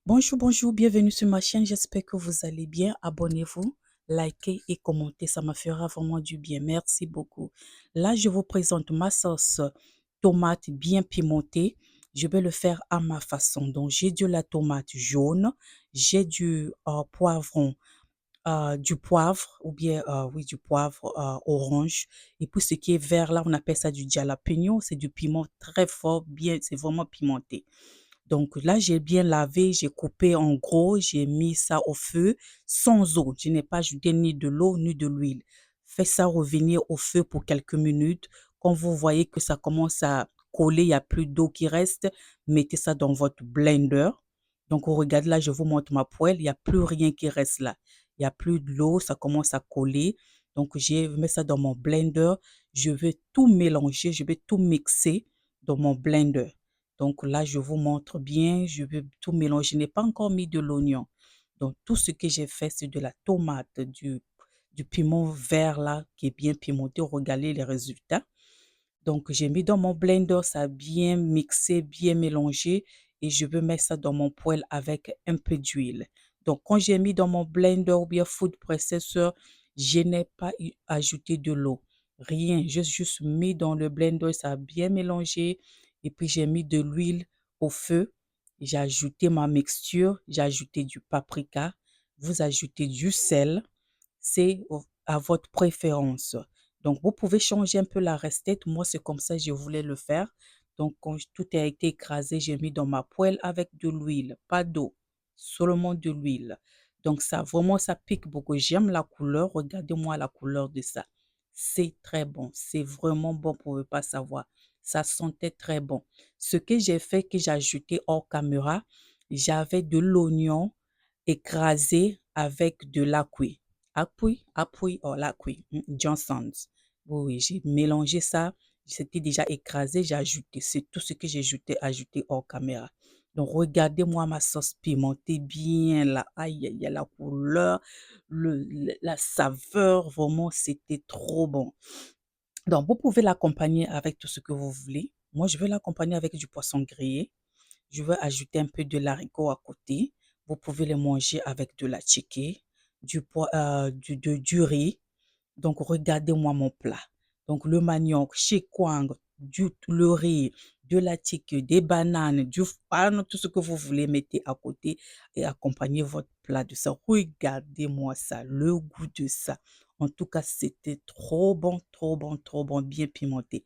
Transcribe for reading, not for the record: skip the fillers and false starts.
Bonjour, bonjour, bienvenue sur ma chaîne. J'espère que vous allez bien. Abonnez-vous, likez et commentez. Ça me fera vraiment du bien. Merci beaucoup. Là, je vous présente ma sauce tomate bien pimentée. Je vais le faire à ma façon. Donc, j'ai de la tomate jaune, j'ai du poivre ou bien, oui, du poivre orange. Et puis, ce qui est vert, là, on appelle ça du jalapeno. C'est du piment très fort, bien, c'est vraiment pimenté. Donc là, j'ai bien lavé, j'ai coupé en gros, j'ai mis ça au feu sans eau. Je n'ai pas ajouté ni de l'eau ni de l'huile. Faites ça revenir au feu pour quelques minutes. Quand vous voyez que ça commence à coller, il n'y a plus d'eau qui reste, mettez ça dans votre blender. Donc, regardez là, je vous montre ma poêle, il n'y a plus rien qui reste là. Il n'y a plus de l'eau, ça commence à coller. Donc, je mets ça dans mon blender. Je vais tout mélanger, je vais tout mixer dans mon blender. Donc là, je vous montre bien, je vais tout mélanger. Je n'ai pas encore mis de l'oignon. Donc tout ce que j'ai fait, c'est de la tomate, du piment vert là, qui est bien pimenté. Regardez les résultats. Donc j'ai mis dans mon blender, ça a bien mixé, bien mélangé. Et je veux mettre ça dans mon poêle avec un peu d'huile. Donc quand j'ai mis dans mon blender ou bien food processor, je n'ai pas ajouté de l'eau. Rien, j'ai juste mis dans le blender, ça a bien mélangé. Et puis j'ai mis de l'huile au feu. J'ai ajouté ma mixture, j'ai ajouté du paprika. Vous ajoutez du sel, c'est à votre préférence. Donc, vous pouvez changer un peu la recette. Moi, c'est comme ça que je voulais le faire. Donc, quand tout a été écrasé, j'ai mis dans ma poêle avec de l'huile, pas d'eau, seulement de l'huile. Donc, ça, vraiment, ça pique beaucoup. J'aime la couleur. Regardez-moi la couleur de ça. C'est très bon. C'est vraiment bon pour ne pas savoir. Ça sentait très bon. Ce que j'ai fait, que j'ai ajouté hors caméra, j'avais de l'oignon écrasé avec de l'appui. Appui, oh l'appui, Johnson's. Oui, oui, j'ai mélangé ça. C'était déjà écrasé, j'ai ajouté. C'est tout ce que j'ai ajouté hors caméra. Donc, regardez-moi ma sauce pimentée bien là. Aïe, aïe, aïe, la couleur, la saveur, vraiment, c'était trop bon. Donc, vous pouvez l'accompagner avec tout ce que vous voulez. Moi, je vais l'accompagner avec du poisson grillé. Je vais ajouter un peu de l'haricot à côté. Vous pouvez le manger avec de la chicken, du riz. Donc, regardez-moi mon plat. Donc, le manioc, chikwang, le riz, de la chicken, des bananes, tout ce que vous voulez, mettez à côté et accompagnez votre plat de ça. Regardez-moi ça, le goût de ça. En tout cas, c'était trop bon, trop bon, trop bon, bien pimenté.